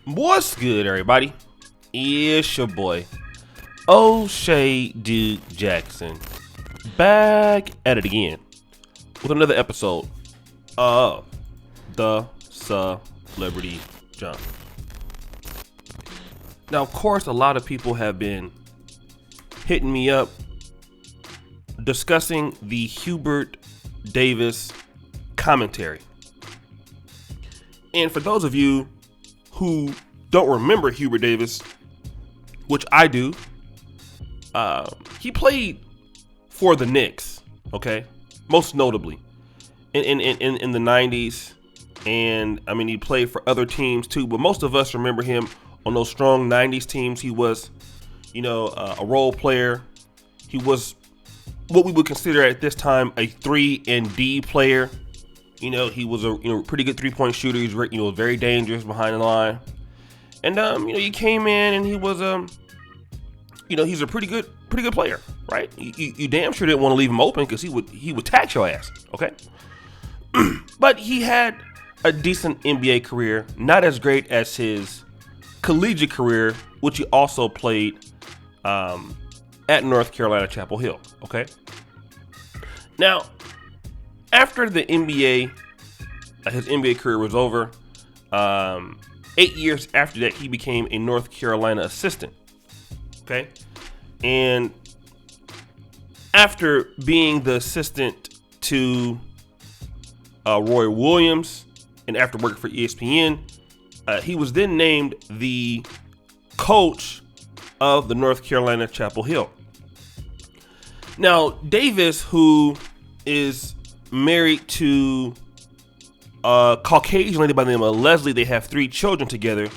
What's good, everybody? It's your boy, O'Shea Duke Jackson, back at it again with another episode of the Celebrity Jump. Now, of course, a lot of people have been hitting me up discussing the Hubert Davis commentary. And for those of you who don't remember Hubert Davis, which I do, he played for the Knicks, okay? Most notably in the 90s. And I mean, he played for other teams too, but most of us remember him on those strong 90s teams. He was, a role player. He was what we would consider at this time a 3-and-D player. He was a pretty good 3-point shooter. He's very dangerous behind the line. And he came in and he was he's a pretty good player, right? You damn sure didn't want to leave him open because he would tax your ass, okay? But he had a decent NBA career, not as great as his collegiate career, which he also played at North Carolina Chapel Hill, okay? Now, after the his NBA career was over, 8 years after that, he became a North Carolina assistant, okay? And after being the assistant to Roy Williams and after working for ESPN, he was then named the coach of the North Carolina Chapel Hill. Now, Davis, who is married to a Caucasian lady by the name of Leslie, they have 3 children together.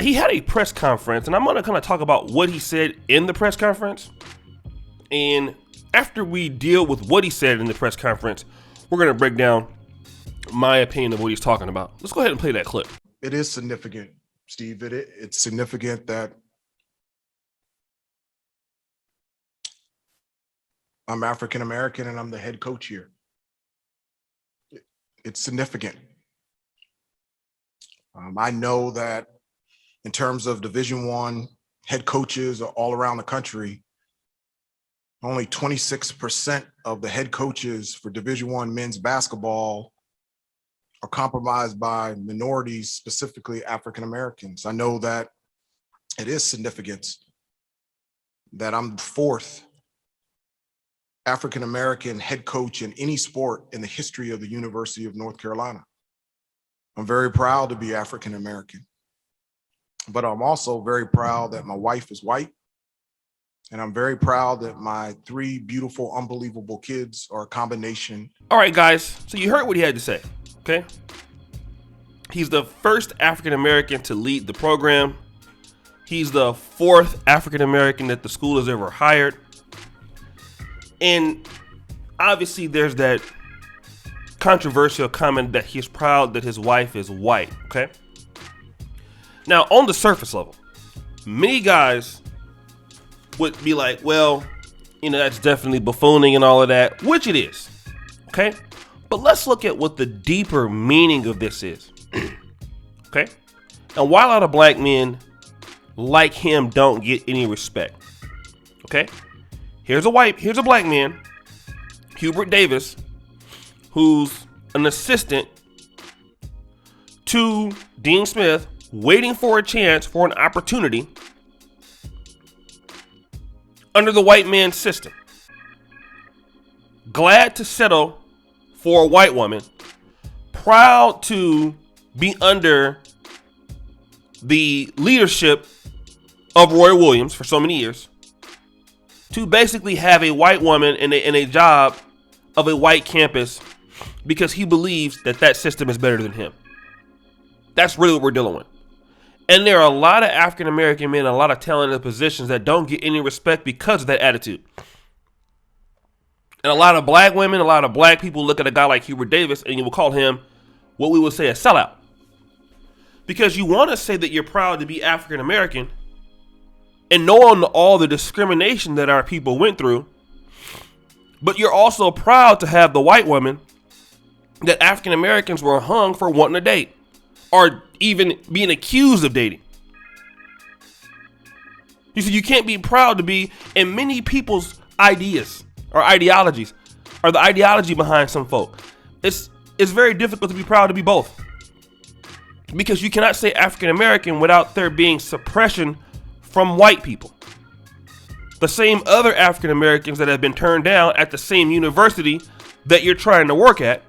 He had a press conference, and I'm going to kind of talk about what he said in the press conference. And after we deal with what he said in the press conference, we're going to break down my opinion of what he's talking about. Let's go ahead and play that clip. It is significant, Steve. It's significant that I'm African American and I'm the head coach here. It's significant. I know that in terms of Division I head coaches all around the country, only 26% of the head coaches for Division I men's basketball are compromised by minorities, specifically African Americans. I know that it is significant that I'm the 4th African American head coach in any sport in the history of the University of North Carolina. I'm very proud to be African American, but I'm also very proud that my wife is white. And I'm very proud that my 3 beautiful, unbelievable kids are a combination. All right, guys. So you heard what he had to say, okay? He's the first African-American to lead the program. He's the 4th African-American that the school has ever hired. And obviously there's that controversial comment that he's proud that his wife is white, okay? Now, on the surface level, many guys would be like, well, that's definitely buffooning and all of that, which it is, okay? But let's look at what the deeper meaning of this is, okay? And why a lot of black men like him don't get any respect, okay? Here's a black man, Hubert Davis, who's an assistant to Dean Smith, waiting for a chance for an opportunity under the white man's system. Glad to settle for a white woman, proud to be under the leadership of Roy Williams for so many years, to basically have a white woman in a job of a white campus because he believes that system is better than him. That's really what we're dealing with. And there are a lot of African American men, a lot of talented positions that don't get any respect because of that attitude. And a lot of black women, a lot of black people look at a guy like Hubert Davis and you will call him what we would say a sellout. Because you want to say that you're proud to be African American, and knowing all the discrimination that our people went through, but you're also proud to have the white woman that African Americans were hung for wanting to date. or even being accused of dating. You see, you can't be proud to be, and many people's ideas or ideologies are the ideology behind some folk. It's very difficult to be proud to be both, because you cannot say African American without there being suppression from white people. The same other African Americans that have been turned down at the same university that you're trying to work at,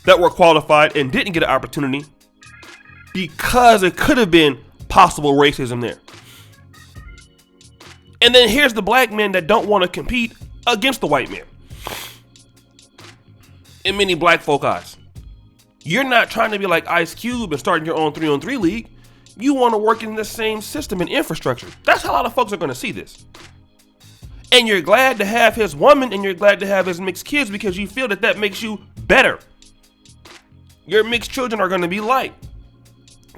that were qualified and didn't get an opportunity because it could have been possible racism there. And then here's the black men that don't want to compete against the white men. In many black folk eyes, you're not trying to be like Ice Cube and starting your own 3-on-3 league. You want to work in the same system and infrastructure. That's how a lot of folks are going to see this. And you're glad to have his woman and you're glad to have his mixed kids because you feel that that makes you better. Your mixed children are going to be light.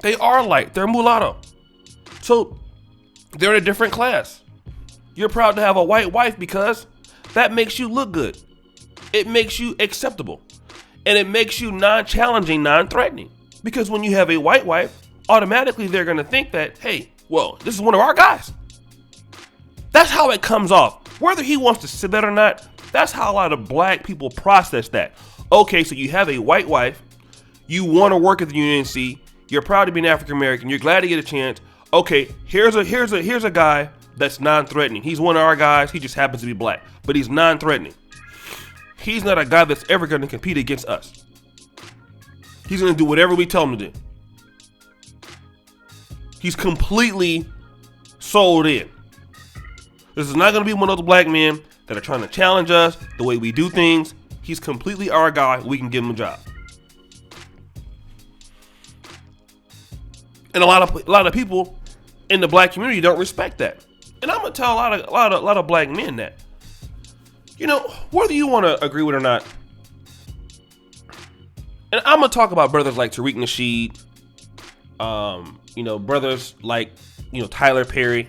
They are light. They're mulatto. So they're in a different class. You're proud to have a white wife because that makes you look good. It makes you acceptable. And it makes you non-challenging, non-threatening. Because when you have a white wife, automatically they're going to think that, hey, well, this is one of our guys. That's how it comes off. Whether he wants to say that or not, that's how a lot of black people process that. Okay, so you have a white wife. You want to work at the UNC. You're proud to be an African American. You're glad to get a chance. Okay, here's a guy that's non-threatening. He's one of our guys. He just happens to be black, but he's non-threatening. He's not a guy that's ever going to compete against us. He's going to do whatever we tell him to do. He's completely sold in. This is not going to be one of those black men that are trying to challenge us, the way we do things. He's completely our guy. We can give him a job. And a lot of people in the black community don't respect that. And I'm gonna tell a lot of black men that, you know, whether you want to agree with it or not. And I'm gonna talk about brothers like Tariq Nasheed, brothers like, Tyler Perry,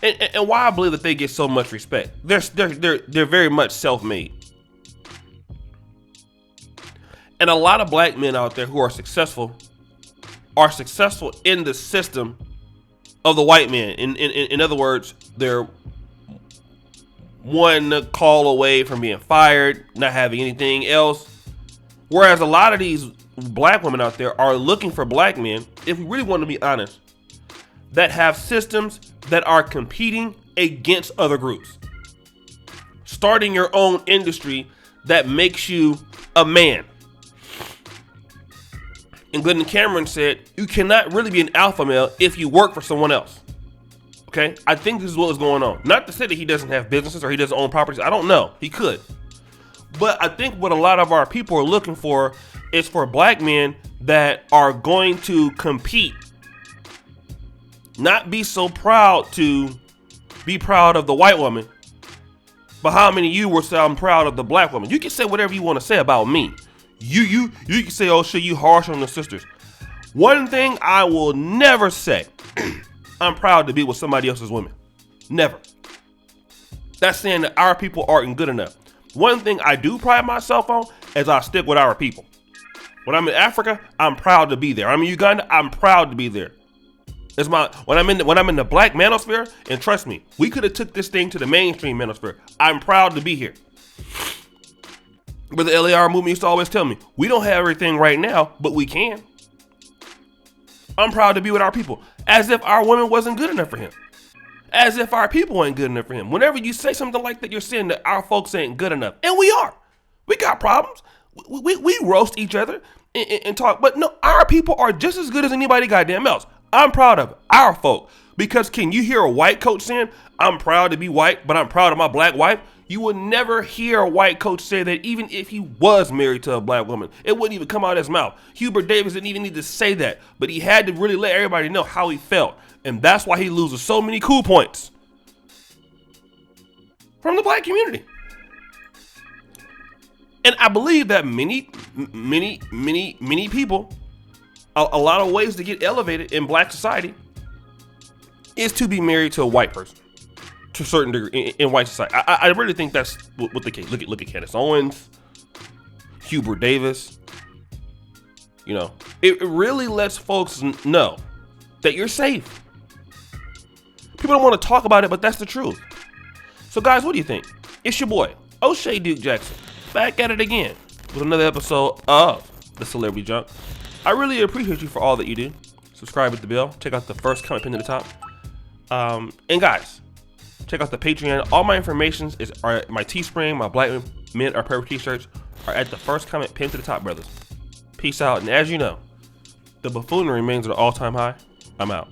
and why I believe that they get so much respect. They're very much self-made. And a lot of black men out there who are successful in the system of the white man. In other words, they're one call away from being fired, not having anything else. Whereas a lot of these black women out there are looking for black men, if we really want to be honest, that have systems that are competing against other groups. Starting your own industry that makes you a man. And Glenn Cameron said, you cannot really be an alpha male if you work for someone else. Okay? I think this is what is going on. Not to say that he doesn't have businesses or he doesn't own properties. I don't know. He could. But I think what a lot of our people are looking for is for black men that are going to compete. Not be so proud to be proud of the white woman. But how many of you will say I'm proud of the black woman? You can say whatever you want to say about me. You can say, oh shit, you harsh on the sisters. One thing I will never say, I'm proud to be with somebody else's women. Never. That's saying that our people aren't good enough. One thing I do pride myself on is I stick with our people. When I'm in Africa, I'm proud to be there. I'm in Uganda, I'm proud to be there. When I'm in the black manosphere, and trust me, we could have took this thing to the mainstream manosphere. I'm proud to be here. But the LAR movement used to always tell me, we don't have everything right now, but we can. I'm proud to be with our people. As if our women wasn't good enough for him. As if our people ain't good enough for him. Whenever you say something like that, you're saying that our folks ain't good enough. And we are. We got problems. We roast each other and talk. But no, our people are just as good as anybody goddamn else. I'm proud of our folk. Because can you hear a white coach saying, I'm proud to be white, but I'm proud of my black wife? You would never hear a white coach say that even if he was married to a black woman. It wouldn't even come out of his mouth. Hubert Davis didn't even need to say that. But he had to really let everybody know how he felt. And that's why he loses so many cool points from the black community. And I believe that many people, a lot of ways to get elevated in black society is to be married to a white person. To a certain degree in white society. I really think that's what the case. Look at Candace Owens, Hubert Davis, You know, it really lets folks know that you're safe. People don't want to talk about it, but that's the truth. So guys, what do you think? It's your boy, O'Shea Duke Jackson, back at it again with another episode of The Celebrity Junk. I really appreciate you for all that you do. Subscribe with the bell. Check out the first comment pinned to the top. And guys, check out the Patreon. All my information are my Teespring, my Black Men Are Perfect t-shirts are at the first comment pinned to the top, brothers. Peace out. And as you know, the buffoonery remains at an all-time high. I'm out.